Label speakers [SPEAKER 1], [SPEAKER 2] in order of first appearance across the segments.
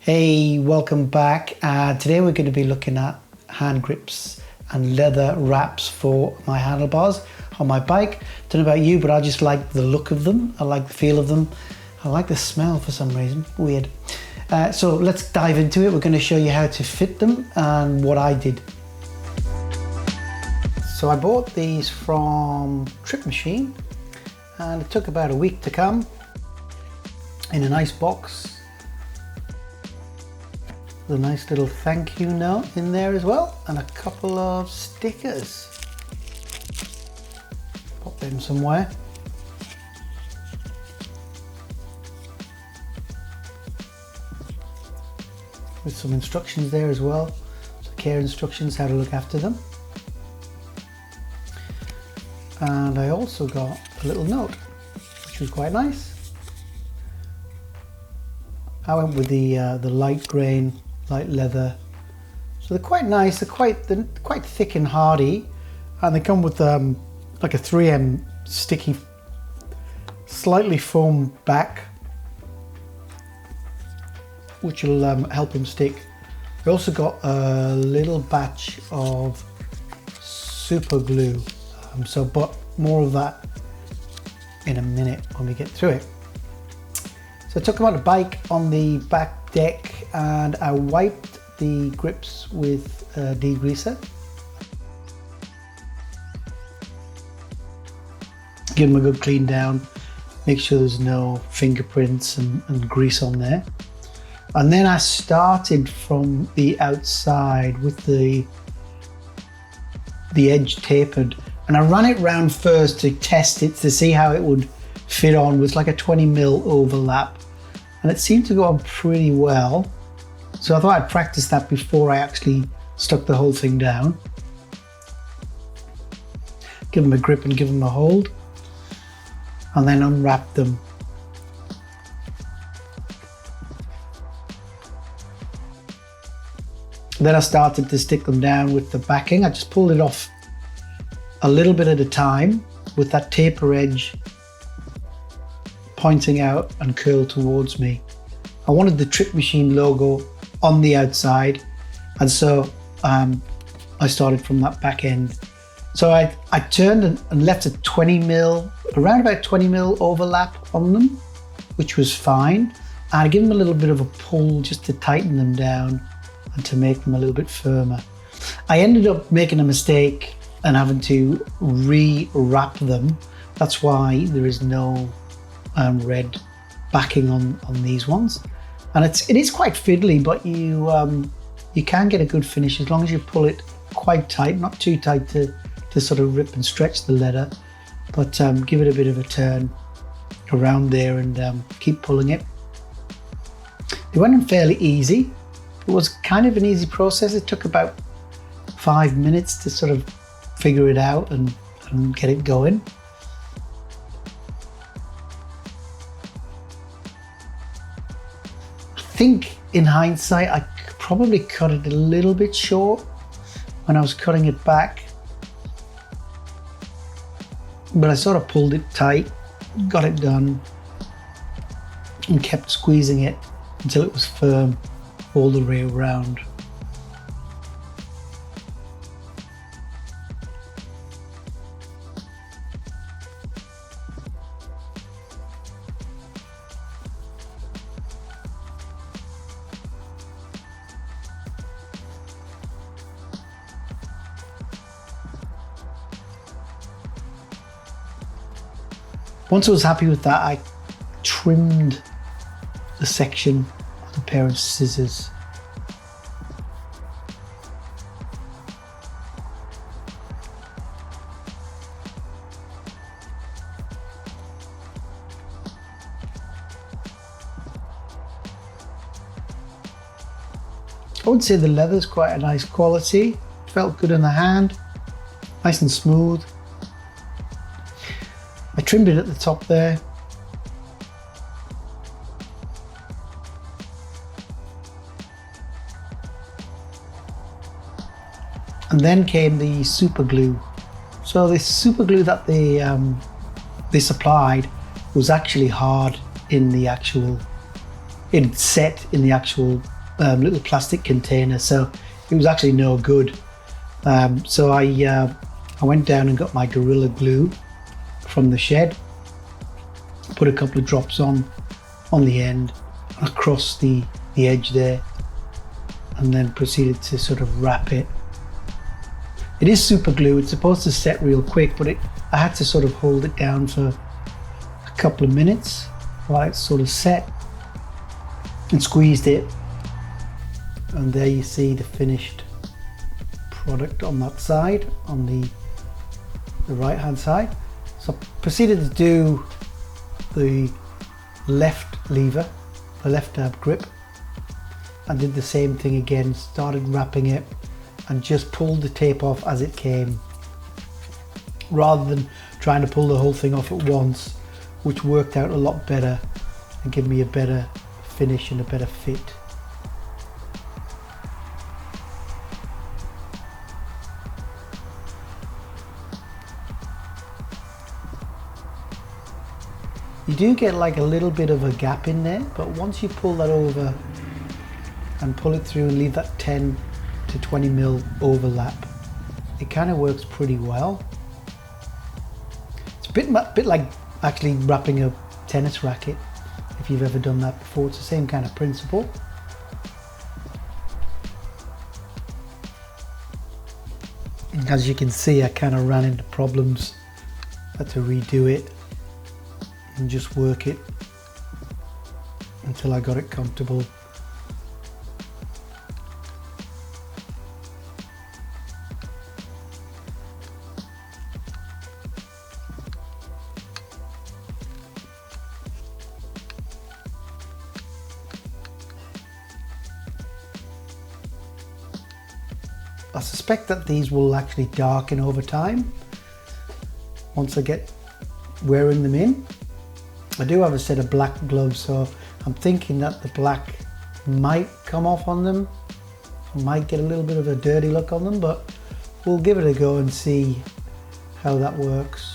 [SPEAKER 1] Hey, welcome back. Today we're going to be looking at hand grips and leather wraps for my handlebars on my bike. Don't know about you, but I just like the look of them. I like the feel of them. I like the smell for some reason. Weird. So let's dive into it. We're going to show you how to fit them and what I did. So I bought these from TRIPmachine and it took about a week to come in a nice box. A nice little thank you note in there as well, and a couple of stickers. Pop them somewhere. With some instructions there as well, so care instructions how to look after them. And I also got a little note, which was quite nice. I went with the light grain, light leather, so they're quite nice. They're quite thick and hardy, and they come with like a 3M sticky, slightly foam back, which will help them stick. We also got a little batch of super glue, but more of that in a minute when we get through it. So I took them on the bike on the back deck and I wiped the grips with a degreaser. Give them a good clean down, make sure there's no fingerprints and grease on there. And then I started from the outside with the edge tapered, and I ran it round first to test it to see how it would fit on with like a 20mm overlap. And it seemed to go on pretty well. So I thought I'd practice that before I actually stuck the whole thing down. Give them a grip and give them a hold. And then unwrap them. Then I started to stick them down with the backing. I just pulled it off a little bit at a time with that taper edge pointing out and curled towards me. I wanted the TRIPmachine logo on the outside, and so I started from that back end. So I turned and left a 20mm, around about 20mm overlap on them, which was fine. And I gave them a little bit of a pull just to tighten them down and to make them a little bit firmer. I ended up making a mistake and having to re-wrap them. That's why there is no red backing on these ones, and it is quite fiddly, but you can get a good finish as long as you pull it quite tight, not too tight to sort of rip and stretch the leather, but give it a bit of a turn around there and keep pulling it. It went in fairly easy. It was kind of an easy process. It took about 5 minutes to sort of figure it out and get it going. I think in hindsight I probably cut it a little bit short when I was cutting it back, but I sort of pulled it tight, got it done, and kept squeezing it until it was firm all the way around. Once I was happy with that, I trimmed the section with a pair of scissors. I would say the leather's quite a nice quality. Felt good in the hand, nice and smooth. I trimmed it at the top there. And then came the super glue. So the super glue that they supplied was actually hard in the actual It set in the actual little plastic container, so it was actually no good. So I went down and got my Gorilla Glue from the shed, put a couple of drops on the end, across the edge there, and then proceeded to sort of wrap it. It is super glue, it's supposed to set real quick, but I had to sort of hold it down for a couple of minutes while it sort of set, and squeezed it. And there you see the finished product on that side, on the right hand side. So I proceeded to do the left lever, the left grip, and did the same thing again. Started wrapping it and just pulled the tape off as it came, rather than trying to pull the whole thing off at once, which worked out a lot better and gave me a better finish and a better fit. You do get like a little bit of a gap in there, but once you pull that over and pull it through and leave that 10 to 20 mil overlap, it kind of works pretty well. It's a bit like actually wrapping a tennis racket, if you've ever done that before. It's the same kind of principle. As you can see, I kind of ran into problems, had to redo it and just work it until I got it comfortable. I suspect that these will actually darken over time once I get wearing them in. I do have a set of black gloves, so I'm thinking that the black might come off on them. I might get a little bit of a dirty look on them, but we'll give it a go and see how that works.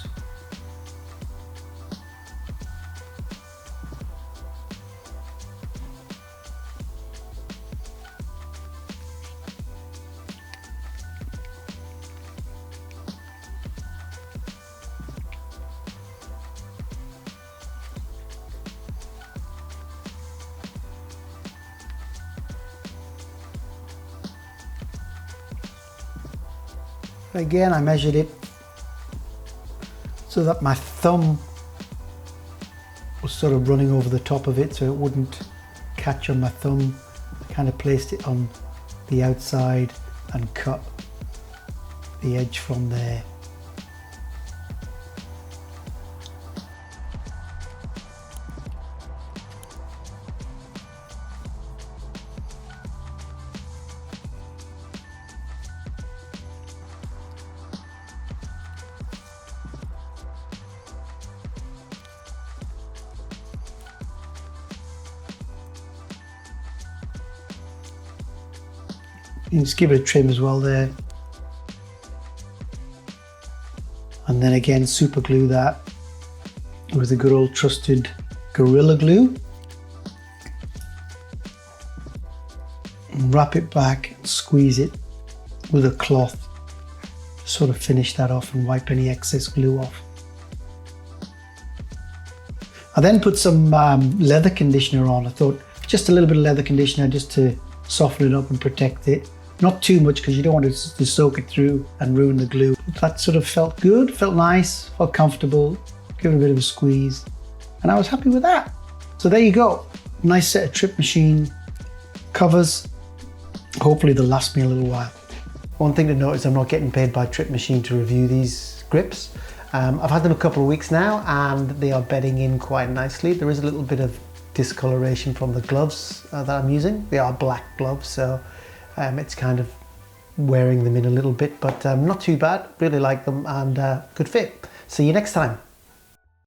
[SPEAKER 1] Again, I measured it so that my thumb was sort of running over the top of it so it wouldn't catch on my thumb. I kind of placed it on the outside and cut the edge from there. You can just give it a trim as well there. And then again, super glue that with a good old trusted Gorilla Glue. And wrap it back and squeeze it with a cloth. Sort of finish that off and wipe any excess glue off. I then put some leather conditioner on. I thought just a little bit of leather conditioner just to soften it up and protect it. Not too much because you don't want it to soak it through and ruin the glue. That sort of felt good, felt nice, felt comfortable, give it a bit of a squeeze, and I was happy with that. So there you go, nice set of TRIPmachine covers. Hopefully they'll last me a little while. One thing to note is I'm not getting paid by TRIPmachine to review these grips. I've had them a couple of weeks now and they are bedding in quite nicely. There is a little bit of discoloration from the gloves that I'm using. They are black gloves, so it's kind of wearing them in a little bit, but not too bad. Really like them and good fit. See you next time.